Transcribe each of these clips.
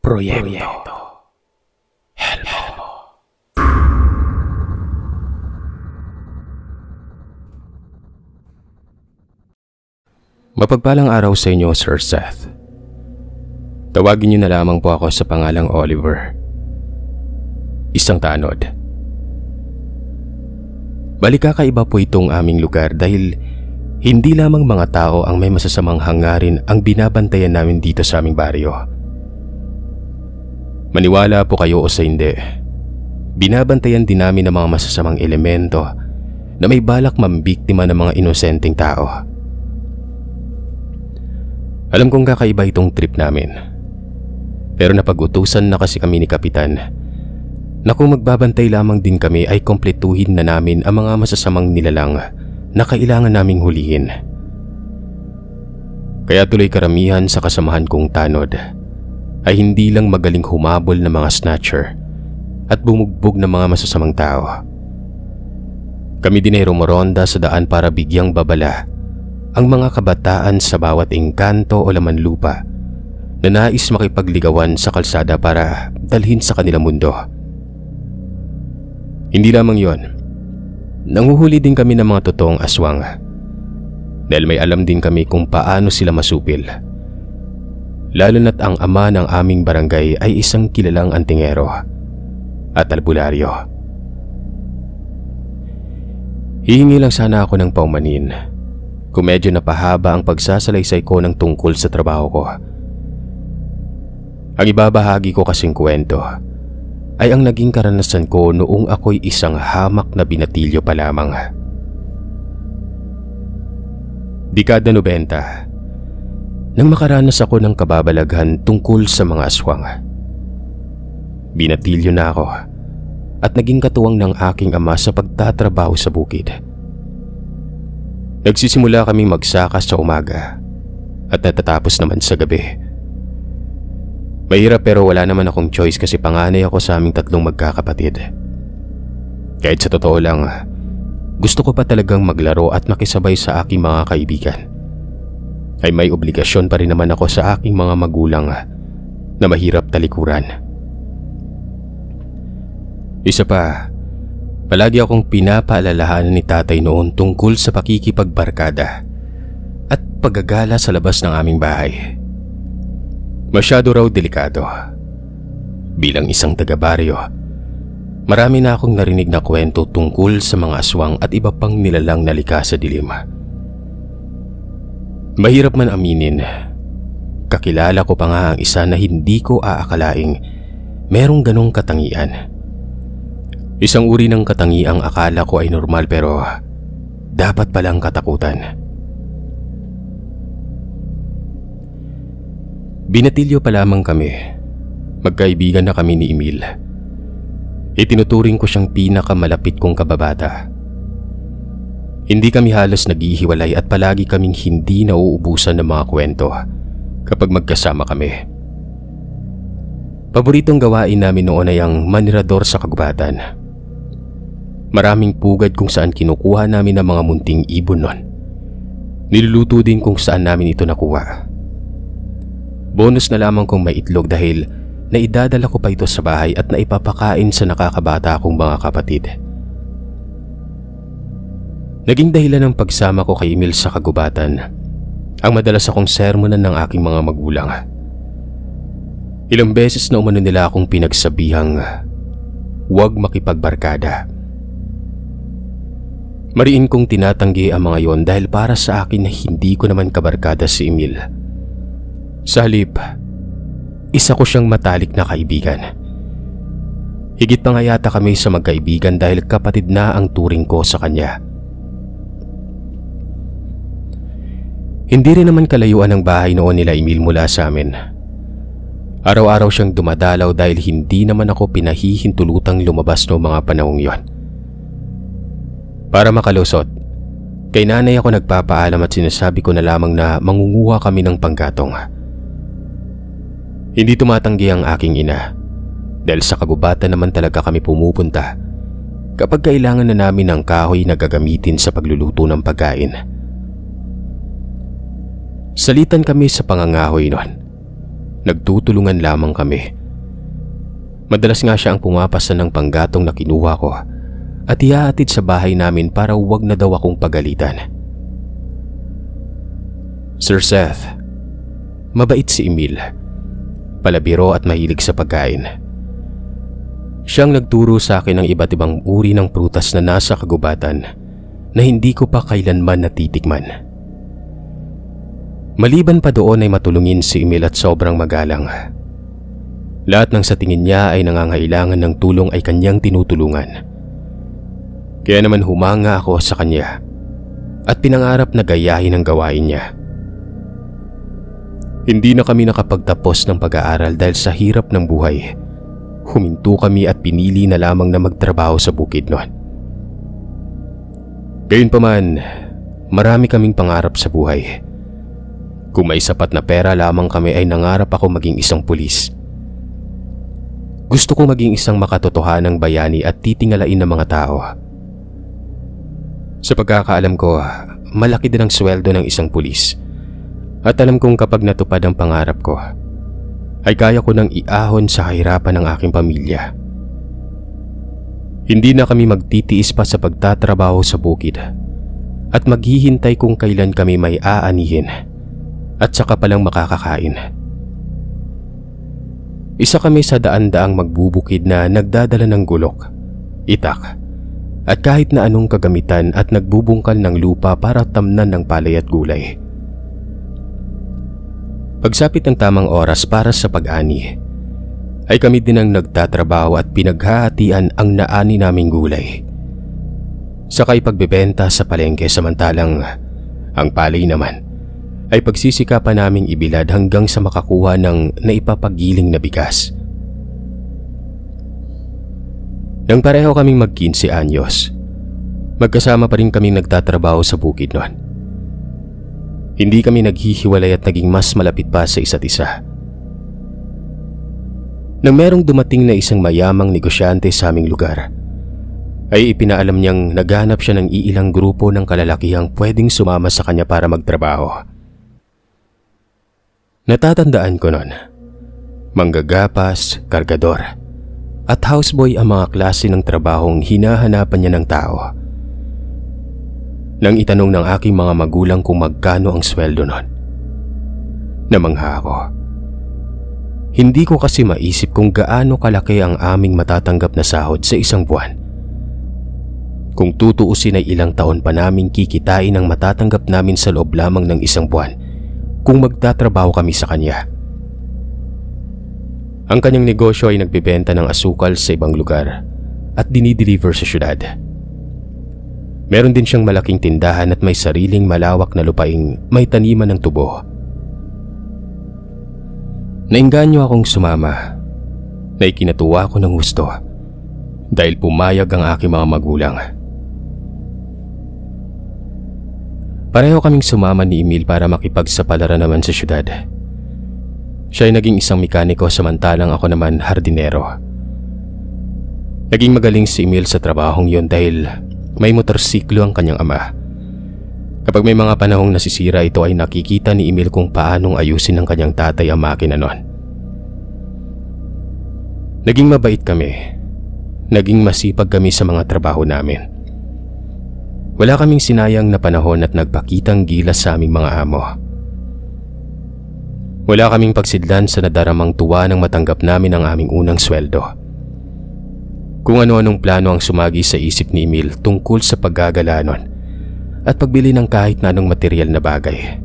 Proyekto Helmo. Mapagpalang araw sa inyo, Sir Seth. Tawagin niyo na lamang po ako sa pangalang Oliver. Isang tanod. Balikakaiba po itong aming lugar dahil hindi lamang mga tao ang may masasamang hangarin ang binabantayan namin dito sa aming baryo. Maniwala po kayo o sa hindi, binabantayan din namin ng mga masasamang elemento na may balak mambiktima ng mga inosenteng tao. Alam kong kakaiba itong trip namin, pero napag-utusan na kasi kami ni Kapitan na kung magbabantay lamang din kami ay kompletuhin na namin ang mga masasamang nilalang na kailangan naming hulihin. Kaya tuloy karamihan sa kasamahan kong tanod ay hindi lang magaling humabol ng mga snatcher at bumugbog ng mga masasamang tao. Kami din ay rumoronda sa daan para bigyang babala ang mga kabataan sa bawat engkanto o laman lupa na nais makipagligawan sa kalsada para dalhin sa kanilang mundo. Hindi lamang yon, nanguhuli din kami ng mga totoong aswang dahil may alam din kami kung paano sila masupil. Lalo na't ang ama ng aming barangay ay isang kilalang antingero at albularyo. Hihingi lang sana ako ng paumanin kung medyo napahaba ang pagsasalaysay ko ng tungkol sa trabaho ko. Ang ibabahagi ko kasing kwento ay ang naging karanasan ko noong ako'y isang hamak na binatilyo pa lamang. Dekada 90, nang makaranas ako ng kababalaghan tungkol sa mga aswang. Binatilyo na ako at naging katuwang ng aking ama sa pagtatrabaho sa bukid. Nagsisimula kaming magsaka sa umaga at natatapos naman sa gabi. Mahirap pero wala naman akong choice kasi panganay ako sa aming tatlong magkakapatid. Kahit sa totoo lang, gusto ko pa talagang maglaro at makisabay sa aking mga kaibigan. Ay may obligasyon pa rin naman ako sa aking mga magulang na mahirap talikuran. Isa pa, palagi akong pinapaalalahanan ni tatay noon tungkol sa pakikipagbarkada at paggagala sa labas ng aming bahay. Masyado raw delikado. Bilang isang taga-baryo, marami na akong narinig na kwento tungkol sa mga aswang at iba pang nilalang na likas sa dilim. Mahirap man aminin, kakilala ko pa nga ang isa na hindi ko aakalaing merong ganong katangian. Isang uri ng katangiang akala ko ay normal pero dapat palang katakutan. Binatilyo pa lamang kami, magkaibigan na kami ni Emil. Itinuturing ko siyang pinakamalapit kong kababata. Hindi kami halos naghihiwalay at palagi kaming hindi nauubusan ng mga kwento kapag magkasama kami. Paboritong gawain namin noon ay ang manirador sa kagubatan. Maraming pugad kung saan kinukuha namin ang mga munting ibon nun. Niluluto din kung saan namin ito nakuha. Bonus na lamang kung may itlog dahil naidadala ko pa ito sa bahay at naipapakain sa nakakabata kong mga kapatid. Naging dahilan ng pagsama ko kay Emil sa kagubatan ang madalas akong sermonan ng aking mga magulang. Ilang beses na umano nila akong pinagsabihang huwag makipagbarkada. Mariin kong tinatanggi ang mga yon dahil para sa akin na hindi ko naman kabarkada si Emil. Sa halip, isa ko siyang matalik na kaibigan. Higit pa nga yata kami sa magkaibigan dahil kapatid na ang turing ko sa kanya. Hindi rin naman kalayuan ang bahay noon nila Emil mula sa amin. Araw-araw siyang dumadalaw dahil hindi naman ako pinahihintulutang lumabas noong mga panahong yon. Para makalusot, kay nanay ako nagpapaalam at sinasabi ko na lamang na mangunguha kami ng panggatong. Hindi tumatanggi ang aking ina dahil sa kagubatan naman talaga kami pumupunta kapag kailangan na namin ng kahoy na gagamitin sa pagluluto ng pagkain. Salitan kami sa pangangahoy noon. Nagtutulungan lamang kami Madalas nga siya ang pumapasa ng panggatong na kinuha ko at ihahatid sa bahay namin para huwag na daw akong pagalitan. Sir Seth, mabait si Emil. Palabiro at mahilig sa pagkain. Siyang nagturo sa akin ng iba't ibang uri ng prutas na nasa kagubatan na hindi ko pa kailanman natitikman. Maliban pa doon ay matulungin si Emil at sobrang magalang. Lahat ng sa tingin niya ay nangangailangan ng tulong ay kanyang tinutulungan. Kaya naman humanga ako sa kanya at pinangarap na gayahin ang gawain niya. Hindi na kami nakapagtapos ng pag-aaral dahil sa hirap ng buhay. Huminto kami at pinili na lamang na magtrabaho sa bukid noon. Gayunpaman, marami kaming pangarap sa buhay. Kung may sapat na pera lamang kami ay nangarap ako maging isang pulis. Gusto ko maging isang makatotohanang bayani at titingalain ng mga tao. Sa pagkakaalam ko, malaki din ang sweldo ng isang pulis. At alam kong kapag natupad ang pangarap ko, ay kaya ko nang iahon sa kahirapan ng aking pamilya. Hindi na kami magtitiis pa sa pagtatrabaho sa bukid at maghihintay kung kailan kami may aanihin at saka palang makakakain. Isa kami sa daan-daang magbubukid na nagdadala ng gulok, itak, at kahit na anong kagamitan at nagbubungkal ng lupa para tamnan ng palay at gulay. Pagsapit ng tamang oras para sa pag-ani, ay kami din ang nagtatrabaho at pinaghahatian ang naani naming gulay. Sakay pagbebenta sa palengke samantalang ang palay naman ay pagsisikapan naming ibilad hanggang sa makakuha ng naipapagiling na bigas. Nang pareho kaming mag-15 anyos, magkasama pa rin kaming nagtatrabaho sa bukid noon. Hindi kami naghihiwalay at naging mas malapit pa sa isa't isa. Nang merong dumating na isang mayamang negosyante sa aming lugar, ay ipinaalam niyang naghanap siya ng iilang grupo ng kalalakihang pwedeng sumama sa kanya para magtrabaho. Natatandaan ko noon, manggagapas, kargador, at houseboy ang mga klase ng trabahong hinahanapan niya ng tao. Nang itanong ng aking mga magulang kung magkano ang sweldo noon, namangha ako. Hindi ko kasi maisip kung gaano kalaki ang aming matatanggap na sahod sa isang buwan. Kung tutuusin ay ilang taon pa naming kikitain ang matatanggap namin sa loob lamang ng isang buwan kung magtatrabaho kami sa kanya. Ang kanyang negosyo ay nagbebenta ng asukal sa ibang lugar at dinideliver sa syudad. Meron din siyang malaking tindahan at may sariling malawak na lupaing may taniman ng tubo. Nainganyo akong sumama na ikinatuwa ko ng gusto dahil pumayag ang aking mga magulang. Pareho kaming sumama ni Emil para makipagsapalaran naman sa syudad. Siya ay naging isang mekaniko samantalang ako naman hardinero. Naging magaling si Emil sa trabahong yon dahil may motorsiklo ang kanyang ama. Kapag may mga panahong nasisira ito ay nakikita ni Emil kung paanong ayusin ng kanyang tatay ang makina nun. Naging mabait kami. Naging masipag kami sa mga trabaho namin. Wala kaming sinayang na panahon at nagpakitang gilas sa aming mga amo. Wala kaming pagsidlan sa nadaramang tuwa nang matanggap namin ang aming unang sweldo. Kung ano-anong plano ang sumagi sa isip ni Emil tungkol sa paggagala nun at pagbili ng kahit na anong material na bagay.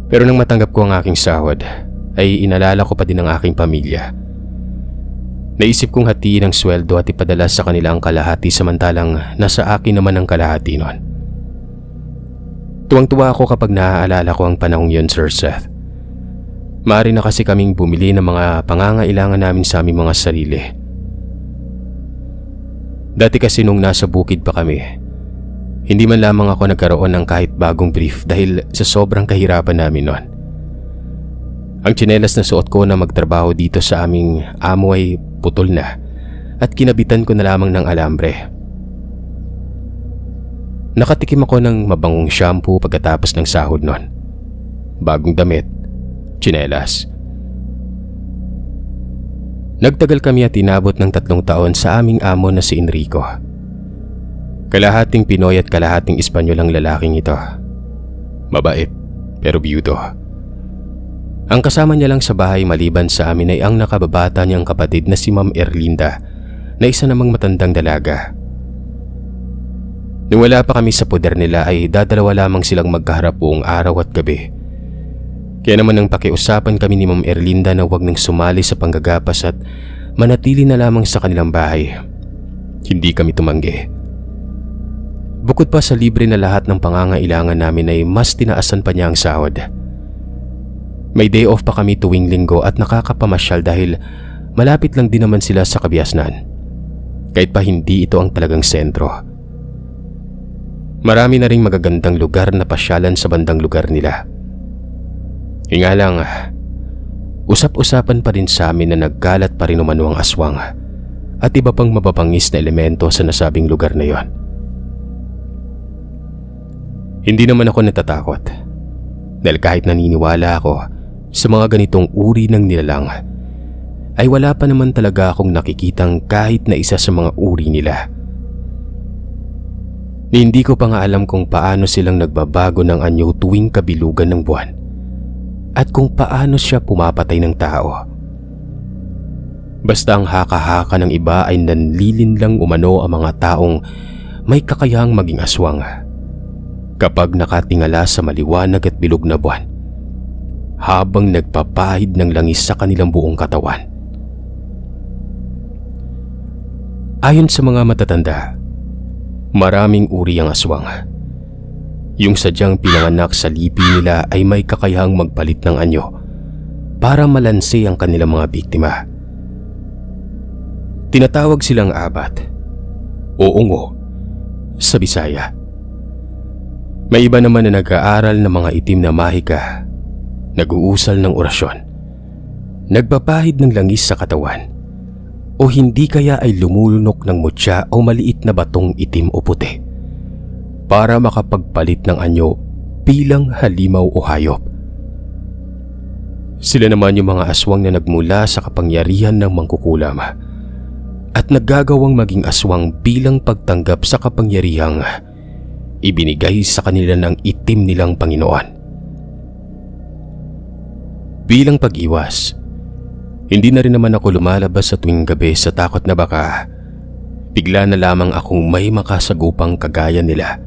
Pero nang matanggap ko ang aking sahod, ay inalala ko pa din ang aking pamilya. Naisip kong hatiin ang sweldo at ipadala sa kanila ang kalahati samantalang nasa akin naman ang kalahati nun. Tuwang-tuwa ako kapag naaalala ko ang panahong yun, Sir Seth. Maaari na kasi kaming bumili ng mga pangangailangan namin sa aming mga sarili. Dati kasi nung nasa bukid pa kami, hindi man lamang ako nagkaroon ng kahit bagong brief dahil sa sobrang kahirapan namin noon. Ang tsinelas na suot ko na magtrabaho dito sa aming amo ay putol na at kinabitan ko na lamang ng alambre. Nakatikim ako ng mabangong shampoo pagkatapos ng sahod noon. Bagong damit, tsinelas. Nagtagal kami at inabot ng 3 taon sa aming amo na si Enrico. Kalahating Pinoy at kalahating Espanyol ang lalaking ito. Mabait pero biyudo. Ang kasama niya lang sa bahay maliban sa amin ay ang nakababata niyang kapatid na si Ma'am Erlinda na isa namang matandang dalaga. Nung wala pa kami sa poder nila ay dadalawa lamang silang magkaharap buong araw at gabi. Kaya naman nang pakiusapan kami ni Ma'am Erlinda na huwag nang sumali sa panggagapas at manatili na lamang sa kanilang bahay, hindi kami tumanggi. Bukod pa sa libre na lahat ng pangangailangan namin ay mas tinaasan pa niya ang sahod. May day off pa kami tuwing linggo at nakakapamasyal dahil malapit lang din naman sila sa Kabiasnan. Kahit pa hindi ito ang talagang sentro. Marami na ring magagandang lugar na pasyalan sa bandang lugar nila. Nga lang, usap-usapan pa rin sa amin na nagkalat pa rin umano ang aswang at iba pang mapapangis na elemento sa nasabing lugar na yon. Hindi naman ako natatakot dahil kahit naniniwala ako sa mga ganitong uri ng nilalang ay wala pa naman talaga akong nakikitang kahit na isa sa mga uri nila. Hindi ko pa nga alam kung paano silang nagbabago ng anyo tuwing kabilugan ng buwan at kung paano siya pumapatay ng tao. Basta ang haka-haka ng iba ay nanlilinlang umano ang mga taong may kakayahang maging aswang kapag nakatingala sa maliwanag at bilog na buwan habang nagpapahid ng langis sa kanilang buong katawan. Ayon sa mga matatanda, maraming uri ang aswang. Yung sadyang pinanganak sa lipi nila ay may kakayahang magpalit ng anyo para malanse ang kanilang mga biktima. Tinatawag silang abat o ungo sa Bisaya. May iba naman na nag-aaral ng mga itim na mahika, nag-uusal ng orasyon, nagpapahid ng langis sa katawan, o hindi kaya ay lumulunok ng mutya o maliit na batong itim o puti para makapagpalit ng anyo bilang halimaw o hayop. Sila naman yung mga aswang na nagmula sa kapangyarihan ng mangkukulam at naggagawang maging aswang bilang pagtanggap sa kapangyarihang ibinigay sa kanila ng itim nilang Panginoon. Bilang pag-iwas, hindi na rin naman ako lumalabas sa tuwing gabi sa takot na baka bigla na lamang akong may makasagupang kagaya nila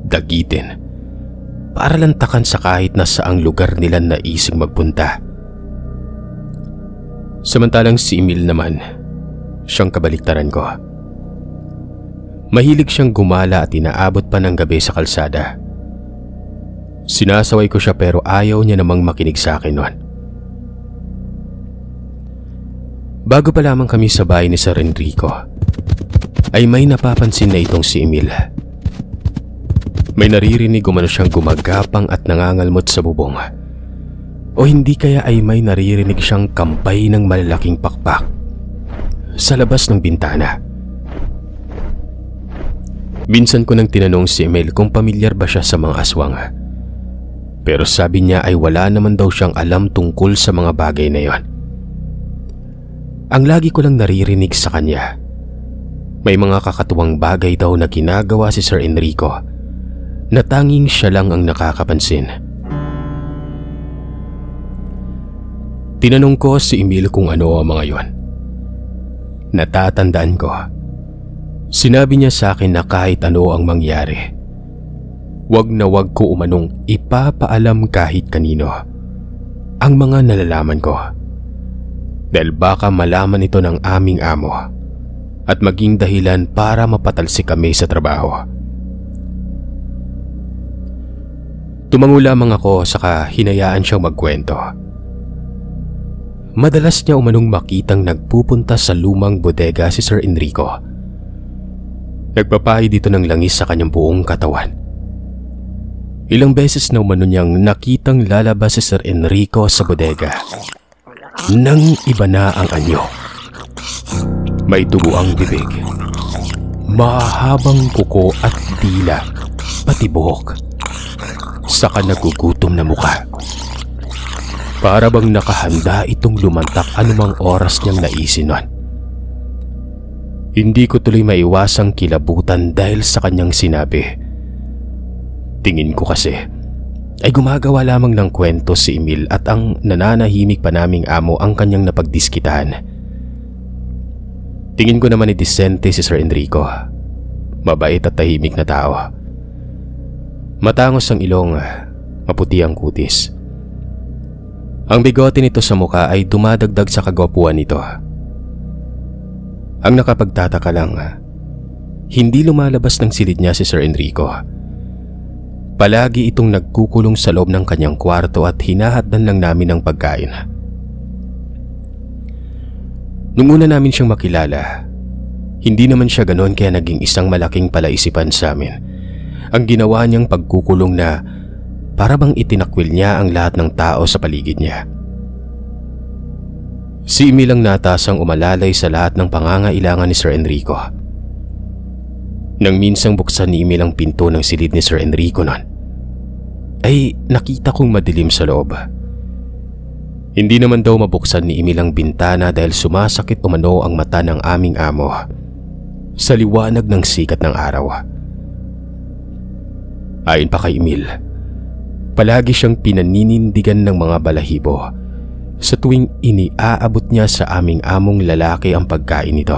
dagitin para lantakan sa kahit na saang lugar nila naising magpunta. Samantalang si Emil naman, siyang kabaliktaran ko. Mahilig siyang gumala at inaabot pa ng gabi sa kalsada. Sinasaway ko siya pero ayaw niya namang makinig sa akin noon. Bago pa lamang kami sa bahay ni Sir Enrico, ay may napapansin na itong si Emil. May naririnig umano siyang gumagapang at nangangalmot sa bubong. O hindi kaya ay may naririnig siyang kampay ng malalaking pakpak sa labas ng bintana. Minsan ko nang tinanong si Emil kung pamilyar ba siya sa mga aswang. Pero sabi niya ay wala naman daw siyang alam tungkol sa mga bagay na yon. Ang lagi ko lang naririnig sa kanya, may mga kakatuwang bagay daw na ginagawa si Sir Enrico na tanging siya lang ang nakakapansin. Tinanong ko si Emil kung ano ang mga yon. Natatandaan ko, sinabi niya sa akin na kahit ano ang mangyari, wag na wag ko umanong ipapaalam kahit kanino ang mga nalalaman ko. Dahil baka malaman ito ng aming amo at maging dahilan para mapatalsik kami sa trabaho. Tumango lamang ako saka hinayaan siyang magkwento. Madalas niya umanong makitang nagpupunta sa lumang bodega si Sir Enrico. Nagpapahid dito ng langis sa kanyang buong katawan. Ilang beses na umano niyang nakitang lalabas si Sir Enrico sa bodega nang iba na ang anyo. May dugo ang bibig, mahabang kuko at dila, pati buhok, saka nagugutom na mukha. Para bang nakahanda itong lumantak anumang oras niyang naisin nun. Hindi ko tuloy maiwasang kilabutan dahil sa kanyang sinabi. Tingin ko kasi ay gumagawa lamang ng kwento si Emil at ang nananahimik pa naming amo ang kanyang napagdiskitahan. Tingin ko naman ni disente si Sir Enrico. Mabait at tahimik na tao. Matangos ang ilong, maputi ang kutis. Ang bigote nito sa mukha ay dumadagdag sa kagwapuan nito. Ang nakapagtataka lang, hindi lumalabas ng silid niya si Sir Enrico. Palagi itong nagkukulong sa loob ng kanyang kwarto at hinahatdan lang namin ng pagkain. Nung una namin siyang makilala, hindi naman siya ganoon kaya naging isang malaking palaisipan sa amin. Ang ginawa niyang pagkukulong na para bang itinakwil niya ang lahat ng tao sa paligid niya. Si Emil ang natasang umalalay sa lahat ng pangangailangan ni Sir Enrico. Nang minsang buksan ni Emil ang pinto ng silid ni Sir Enrico noon, ay nakita kong madilim sa loob. Hindi naman daw mabuksan ni Emil ang bintana dahil sumasakit umano ang mata ng aming amo sa liwanag ng sikat ng araw. Ayon pa kay Emil, palagi siyang pinaninindigan ng mga balahibo sa tuwing iniaabot niya sa aming among lalaki ang pagkain nito.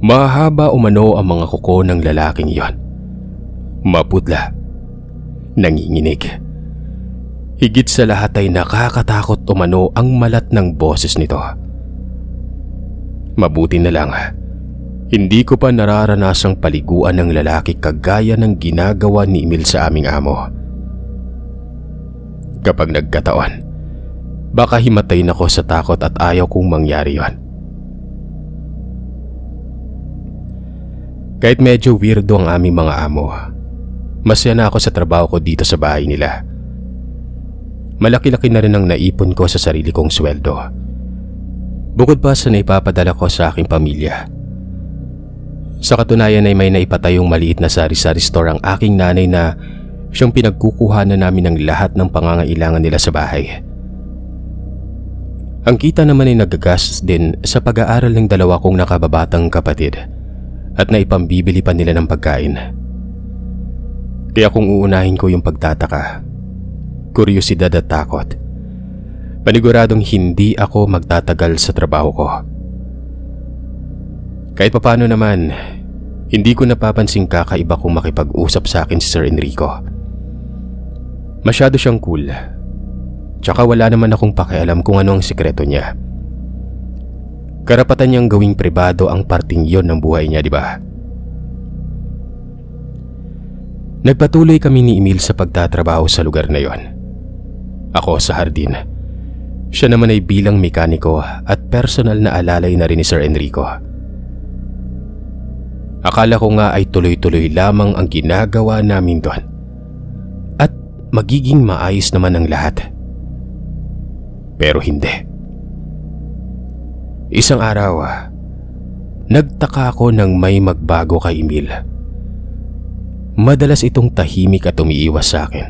Mahaba umano ang mga kuko ng lalaking iyon. Maputla, nanginginig. Higit sa lahat ay nakakatakot umano ang malat ng boses nito. Mabuti na lang, hindi ko pa nararanasang paliguan ng lalaki kagaya ng ginagawa ni Emil sa aming amo. Kapag nagkataon, baka himatayin ako sa takot at ayaw kong mangyari yon. Kahit medyo weirdo ang aming mga amo, masaya na ako sa trabaho ko dito sa bahay nila. Malaki-laki na rin ang naipon ko sa sarili kong sweldo. Bukod pa sa naipapadala ko sa aking pamilya. Sa katunayan ay may naipatayong maliit na sari-sari store ang aking nanay na siyang pinagkukuhanan namin ng lahat ng pangangailangan nila sa bahay. Ang kita naman ay nagagastos din sa pag-aaral ng dalawa kong nakababatang kapatid at naipambibili pa nila ng pagkain. Kaya kung uunahin ko yung pagtataka, kuryosidad at takot, paniguradong hindi ako magtatagal sa trabaho ko. Kahit papano naman, hindi ko napapansing kakaiba kung makipag-usap sa akin si Sir Enrico. Masyado siyang cool, tsaka wala naman akong pakialam kung ano ang sikreto niya. Karapatan niyang gawing pribado ang parting yon ng buhay niya, di ba? Nagpatuloy kami ni Emil sa pagtatrabaho sa lugar na yon. Ako sa hardin. Siya naman ay bilang mekaniko at personal na alalay na rin ni Sir Enrico. Akala ko nga ay tuloy-tuloy lamang ang ginagawa namin doon at magiging maayos naman ang lahat. Pero hindi. Isang araw, nagtaka ako nang may magbago kay Emil. Madalas itong tahimik at umiiwas sa akin.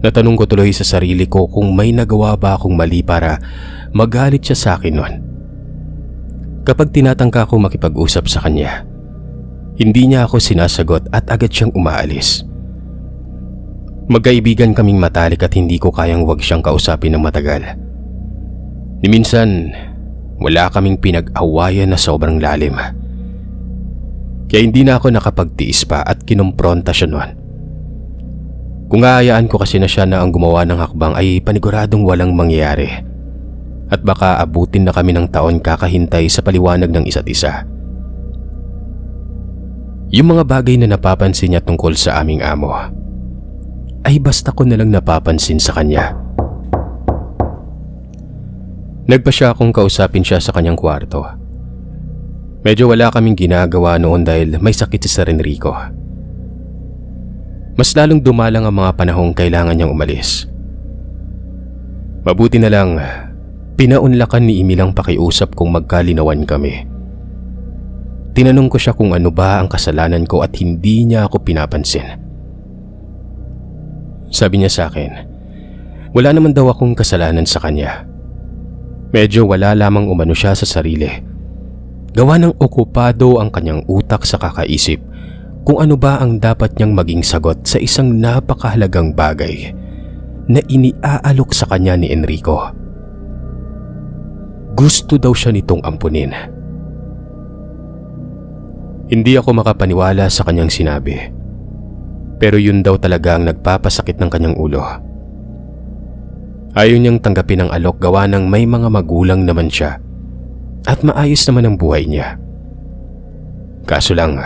Natanong ko tuloy sa sarili ko kung may nagawa ba akong mali para magalit siya sa akin noon. Kapag tinatangka ko makipag-usap sa kanya, hindi niya ako sinasagot at agad siyang umaalis. Magkaibigan kaming matalik at hindi ko kayang wag siyang kausapin ng matagal. Ni minsan, wala kaming pinag-awayan na sobrang lalim. Kaya hindi na ako nakapagtiis pa at kinumpronta siya noon. Kung aayaan ko kasi na siya na ang gumawa ng hakbang ay paniguradong walang mangyayari. At baka abutin na kami ng taon kakahintay sa paliwanag ng isa't isa. Yung mga bagay na napapansin niya tungkol sa aming amo, ay basta ko na lang napapansin sa kanya. Nagpa siya akong kausapin siya sa kanyang kwarto. Medyo wala kaming ginagawa noon dahil may sakit si Sir Enrico. Mas lalong dumalang ang mga panahong kailangan niyang umalis. Mabuti na lang, pinaunlakan ni Emil ang pakiusap kung magkalinawan kami. Tinanong ko siya kung ano ba ang kasalanan ko at hindi niya ako pinapansin. Sabi niya sa akin, Wala naman daw akong kasalanan sa kanya. Medyo wala lamang umano siya sa sarili. Gawa ng okupado ang kanyang utak sa kakaisip kung ano ba ang dapat niyang maging sagot sa isang napakahalagang bagay na iniaalok sa kanya ni Enrico. Gusto daw siya nitong ampunin. Hindi ako makapaniwala sa kanyang sinabi. Pero yun daw talaga ang nagpapasakit ng kanyang ulo. Ayaw niyang tanggapin ang alok gawa ng may mga magulang naman siya at maayos naman ang buhay niya. Kaso lang,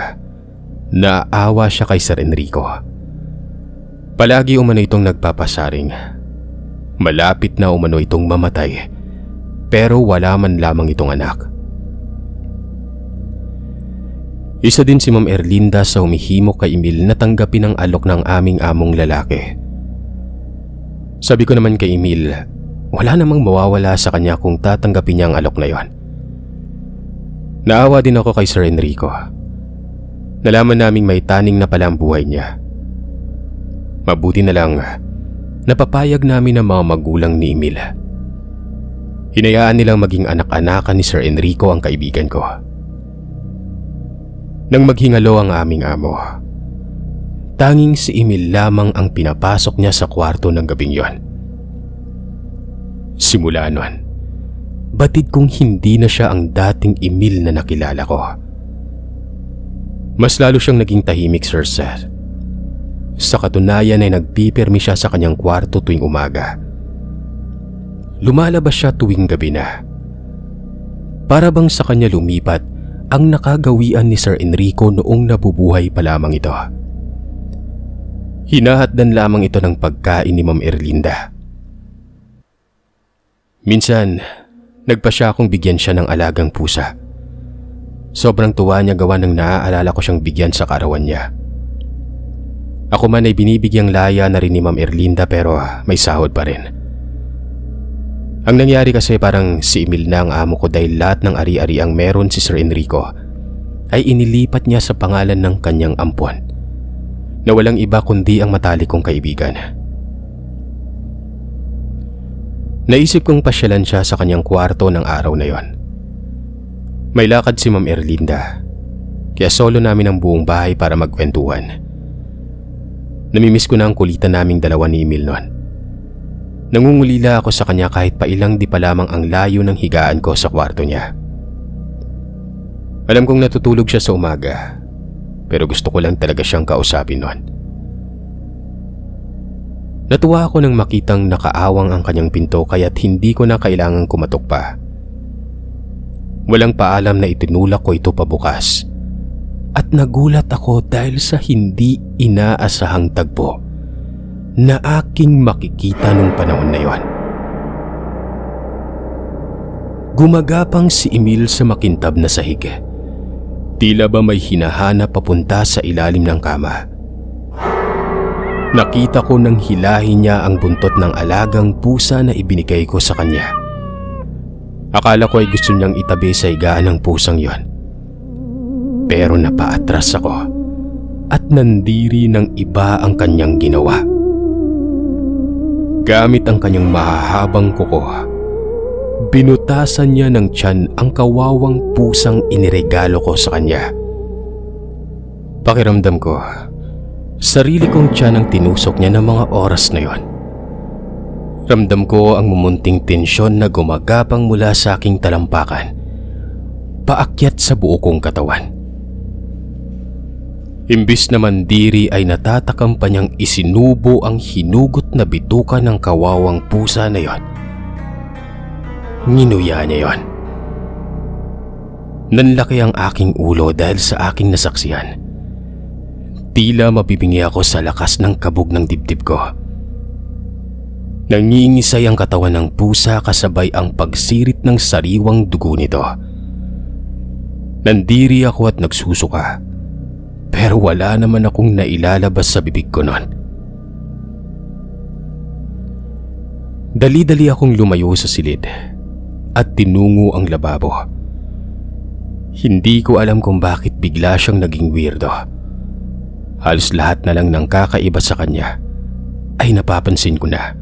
naawa siya kay Sir Enrico. Palagi umano itong nagpapasaring. Malapit na umano itong mamatay, pero wala man lamang itong anak. Isa din si Ma'am Erlinda sa humihimok kay Emil na tanggapin ang alok ng aming among lalaki. Sabi ko naman kay Emil, wala namang mawawala sa kanya kung tatanggapin niya ang alok na yon. Naawa din ako kay Sir Enrico. Nalaman naming may taning na pala ang buhay niya. Mabuti na lang, napapayag namin ang mga magulang ni Emil. Hinayaan nilang maging anak-anakan ni Sir Enrico ang kaibigan ko. Nang maghingalo ang aming amo, tanging si Emil lamang ang pinapasok niya sa kwarto ng gabing yon. Simula nun, batid kong hindi na siya ang dating Emil na nakilala ko. Mas lalo siyang naging tahimik, Sir Seth. Sa katunayan ay nagpipirmi siya sa kanyang kwarto tuwing umaga. Lumalabas siya tuwing gabi na. Para bang sa kanya lumipat ang nakagawian ni Sir Enrico noong nabubuhay pa lamang ito. Hinahatdan lamang ito ng pagkain ni Ma'am Erlinda. Minsan, nagpa siya akong bigyan siya ng alagang pusa. Sobrang tuwa niya gawa ng naaalala ko siyang bigyan sa kaarawan niya. Ako man ay binibigyang laya na rin ni Ma'am Erlinda pero may sahod pa rin. Ang nangyari kasi parang si Emil na ang amo ko dahil lahat ng ari-ari ang meron si Sir Enrico ay inilipat niya sa pangalan ng kanyang ampon na walang iba kundi ang matalik kong kaibigan. Naisip kong pasyalan siya sa kanyang kwarto ng araw na yon. May lakad si Ma'am Erlinda, kaya solo namin ang buong bahay para magkwentuhan. Namimiss ko na ang kulitan naming dalawa ni Emil noon. Nangungulila ako sa kanya kahit pa ilang di pa lamang ang layo ng higaan ko sa kwarto niya. Alam kong natutulog siya sa umaga, pero gusto ko lang talaga siyang kausapin noon. Natuwa ako nang makitang nakaawang ang kanyang pinto kaya't hindi ko na kailangang kumatok pa. Walang paalam na itinulak ko ito pabukas at nagulat ako dahil sa hindi inaasahang tagpo na aking makikita nung panahon na yon. Gumagapang si Emil sa makintab na sahig. Tila ba may hinahanap papunta sa ilalim ng kama. Nakita ko nang hilahin niya ang buntot ng alagang pusa na ibinigay ko sa kanya. Akala ko ay gusto niyang itabi sa higaan ng pusang yon. Pero napaatras ako at nandiri ng iba ang kanyang ginawa. Gamit ang kanyang mahahabang kuko, binutasan niya ng tiyan ang kawawang pusang iniregalo ko sa kanya. Pakiramdam ko, sarili kong tiyan ang tinusok niya ng mga oras na yon. Ramdam ko ang mumunting tensyon na gumagapang mula sa aking talampakan, paakyat sa buo kong katawan. Imbis na mandiri ay natatakam pa niyang isinubo ang hinugot na bituka ng kawawang pusa na yon. Nginuya niya yon. Nanlaki ang aking ulo dahil sa aking nasaksihan. Tila mabibingi ako sa lakas ng kabog ng dibdib ko. Nangingisay ang katawan ng pusa kasabay ang pagsirit ng sariwang dugo nito. Nandiri ako at nagsusuka. Pero wala naman akong nailalabas sa bibig ko noon. Dali-dali akong lumayo sa silid at tinungo ang lababo. Hindi ko alam kung bakit bigla siyang naging weirdo. Halos lahat na lang ng kakaiba sa kanya ay napapansin ko na.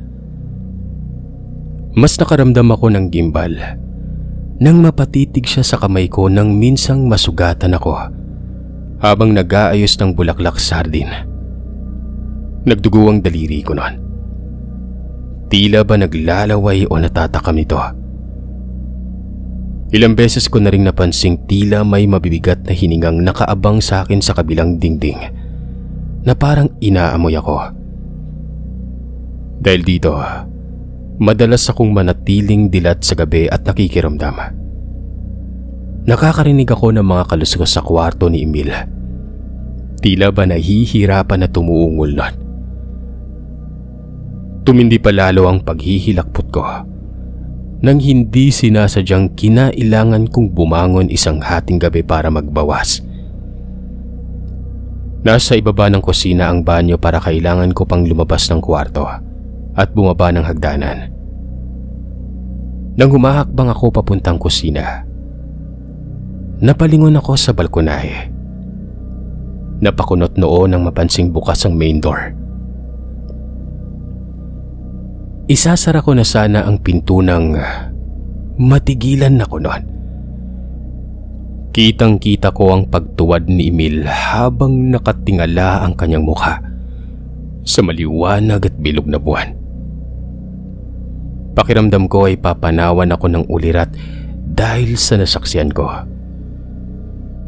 Mas nakaramdam ako ng gimbal nang mapatitig siya sa kamay ko nang minsang masugatan ako habang nag-aayos ng bulaklak sardin. Nagdugo ang daliri ko noon. Tila ba naglalaway o natatakam nito? Ilang beses ko na ring napansing tila may mabibigat na hiningang nakaabang sa akin sa kabilang dingding na parang inaamoy ako. Dahil dito, madalas akong manatiling dilat sa gabi at nakikiramdam. Nakakarinig ako ng mga kaluskos sa kwarto ni Emil. Tila ba nahihirapan na tumuungol nun. Tumindi pa lalo ang paghihilakpot ko nang hindi sinasadyang kinailangan kong bumangon isang hating gabi para magbawas. Nasa ibaba ng kusina ang banyo para kailangan ko pang lumabas ng kwarto at bumaba ng hagdanan. Nang humahakbang ako papuntang kusina, napalingon ako sa balkonahe. Napakunot noon nang mapansing bukas ang main door. Isasara ko na sana ang pinto nang matigilan ako noon. Kitang-kita ko ang pagtuwad ni Emil habang nakatingala ang kanyang mukha sa maliwanag at bilog na buwan. Pakiramdam ko ay papanawan ako ng ulirat dahil sa nasaksiyan ko.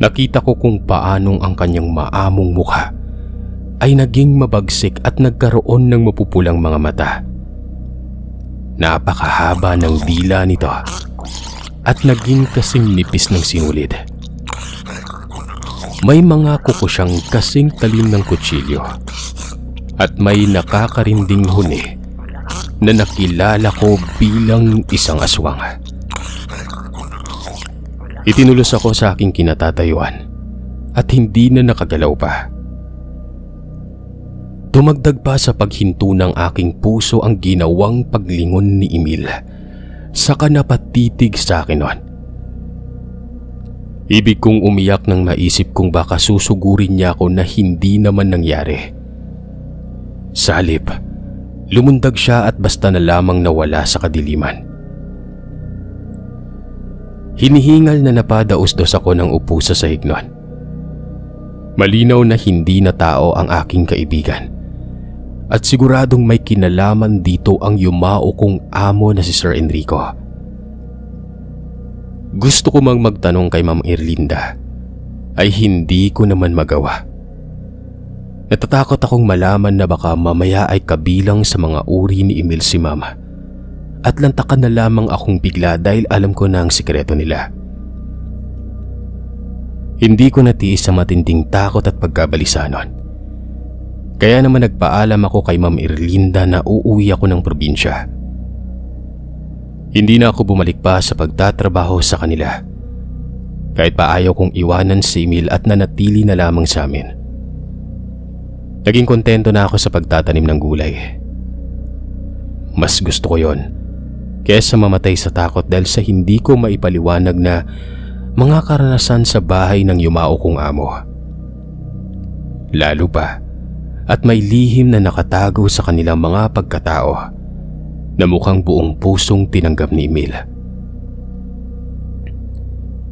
Nakita ko kung paanong ang kanyang maamong mukha ay naging mabagsik at nagkaroon ng mapupulang mga mata. Napakahaba ng dila nito at naging kasing nipis ng sinulid. May mga kuko siyang kasing talim ng kutsilyo at may nakakarinding huni na nakilala ko bilang isang aswang. Itinulos ako sa aking kinatatayuan at hindi na nakagalaw pa. Dumagdag pa sa paghinto ng aking puso ang ginawang paglingon ni Emil. Saka napatitig sa akin noon. Ibig kong umiyak nang maisip kong baka susugurin niya ako na hindi naman nangyari. Sa halip, lumundag siya at basta na lamang nawala sa kadiliman. Hinihingal na napadaos-dos ako ng upo sa sahig noon. Malinaw na hindi na tao ang aking kaibigan. At siguradong may kinalaman dito ang yumao kong amo na si Sir Enrico. Gusto ko mang magtanong kay Ma'am Erlinda, ay hindi ko naman magawa. Natatakot akong malaman na baka mamaya ay kabilang sa mga uri ni Emil si Mama. At lantakan na lamang akong bigla dahil alam ko na ang sikreto nila. Hindi ko natiis sa matinding takot at pagkabalisa noon. Kaya naman nagpaalam ako kay Ma'am Erlinda na uuwi ako ng probinsya. Hindi na ako bumalik pa sa pagtatrabaho sa kanila. Kahit pa ayaw kong iwanan si Emil at nanatili na lamang sa amin. Naging kontento na ako sa pagtatanim ng gulay. Mas gusto ko yon kaysa mamatay sa takot dahil sa hindi ko maipaliwanag na mga karanasan sa bahay ng yumao kong amo. Lalo pa at may lihim na nakatago sa kanilang mga pagkatao na mukhang buong pusong tinanggap ni Emil.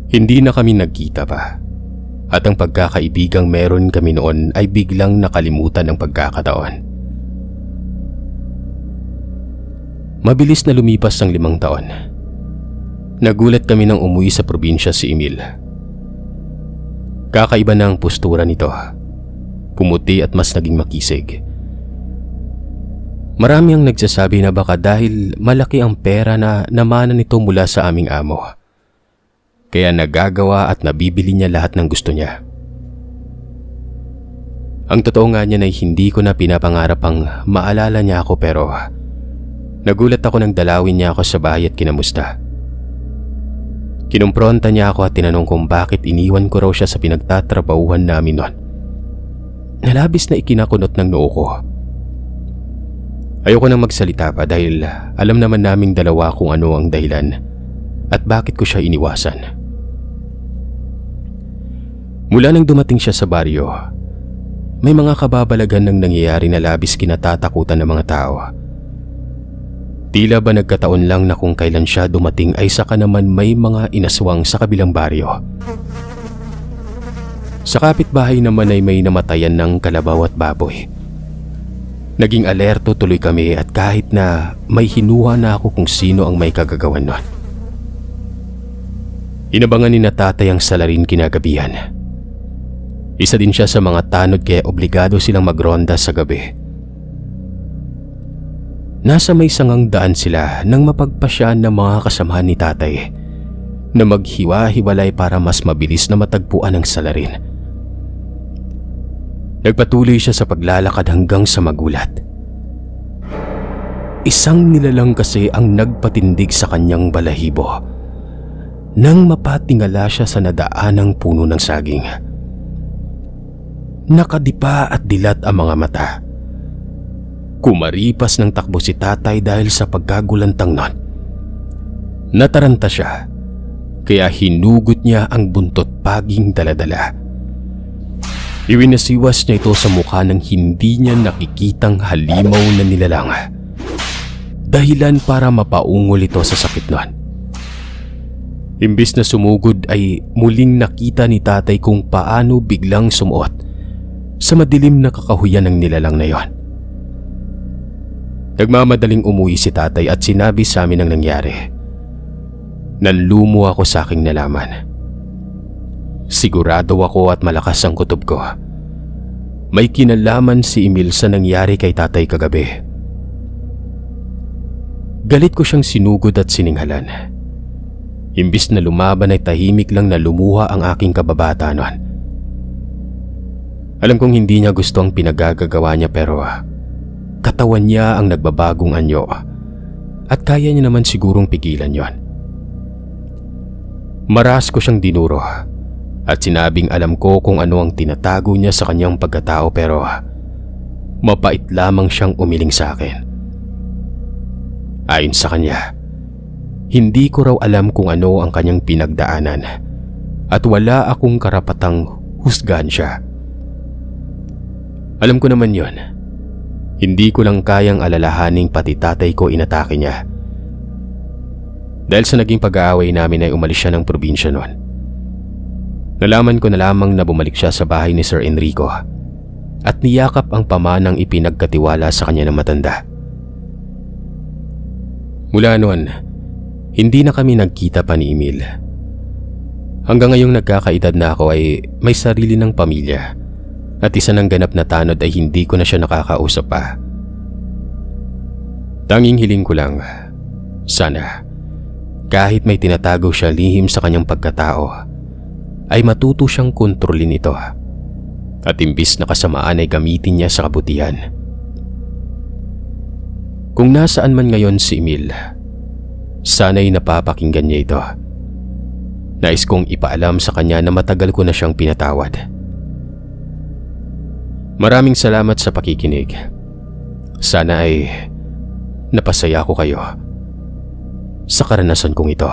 Hindi na kami nagkita pa at ang pagkakaibigang meron kami noon ay biglang nakalimutan ng pagkakataon. Mabilis na lumipas ang 5 taon. Nagulat kami nang umuwi sa probinsya si Emil. Kakaiba na ang postura nito. Pumuti at mas naging makisig. Marami ang nagsasabi na baka dahil malaki ang pera na namana nito mula sa aming amo, kaya nagagawa at nabibili niya lahat ng gusto niya. Ang totoo nga niya ay hindi ko na pinapangarap ang maalala niya ako, pero nagulat ako nang dalawin niya ako sa bahay at kinamusta. Kinumpronta niya ako at tinanong kung bakit iniwan ko raw siya sa pinagtatrabahuhan namin noon. Nalabis na ikinakunot ng noo ko. Ayoko nang magsalita pa dahil alam naman naming dalawa kung ano ang dahilan at bakit ko siya iniwasan. Mula nang dumating siya sa baryo, may mga kababalagan ng nangyayari na labis kinatatakutan ng mga tao. Tila ba nagkataon lang na kung kailan siya dumating ay saka naman may mga inaswang sa kabilang baryo. Sa kapitbahay naman ay may namatayan ng kalabaw at baboy. Naging alerto tuloy kami at kahit na may hinuha na ako kung sino ang may kagagawan nun. Inabangan ni na tatay ang salarin kinagabihan. Isa din siya sa mga tanod kaya obligado silang magronda sa gabi. Nasa may sangang daan sila nang mapagpasyaan ng mga kasamahan ni tatay na maghiwa-hiwalay para mas mabilis na matagpuan ang salarin. Nagpatuloy siya sa paglalakad hanggang sa magulat. Isang nilalang kasi ang nagpatindig sa kanyang balahibo nang mapatingala siya sa nadaanang puno ng saging. Nakadipa at dilat ang mga mata. Kumaripas ng takbo si tatay dahil sa pagkagulantang nun. Nataranta siya, kaya hinugot niya ang buntot paging daladala. Iwinasiwas niya ito sa mukha ng hindi niya nakikitang halimaw na nilalang. Dahilan para mapaungol ito sa sakit nun. Imbis na sumugod ay muling nakita ni tatay kung paano biglang sumuot sa madilim na kakahuyan ng nilalang na yon. Nagmamadaling umuwi si tatay at sinabi sa amin ang nangyari. Nanlumo ako sa aking nalaman. Sigurado ako at malakas ang kutob ko. May kinalaman si Emil sa nangyari kay tatay kagabi. Galit ko siyang sinugod at sininghalan. Imbis na lumaban ay tahimik lang na lumuha ang aking kababata noon. Alam kong hindi niya gusto ang pinagagagawa niya pero katawan niya ang nagbabagong anyo at kaya niya naman sigurong pigilan yon. Maras ko siyang dinuro at sinabing alam ko kung ano ang tinatago niya sa kanyang pagkatao pero mapait lamang siyang umiling sa akin. Ayon sa kanya, hindi ko raw alam kung ano ang kanyang pinagdaanan at wala akong karapatang husgahan siya. Alam ko naman yon. Hindi ko lang kayang alalahaning pati tatay ko inatake niya. Dahil sa naging pag-aaway namin ay umalis siya ng probinsya noon. Nalaman ko na lamang na bumalik siya sa bahay ni Sir Enrico at niyakap ang pamanang ipinagkatiwala sa kanya ng matanda. Mula noon, hindi na kami nagkita pa ni Emil. Hanggang ngayong nagkakaedad na ako ay may sarili ng pamilya. At isa ng ganap na tanod ay hindi ko na siya nakakausap pa. Tanging hiling ko lang, sana, kahit may tinatago siya lihim sa kanyang pagkatao, ay matuto siyang kontrolin ito. At imbis na kasamaan ay gamitin niya sa kabutihan. Kung nasaan man ngayon si Emil, sana'y napapakinggan niya ito. Nais kong ipaalam sa kanya na matagal ko na siyang pinatawad. Maraming salamat sa pakikinig. Sana ay napasaya ko kayo sa karanasan kong ito.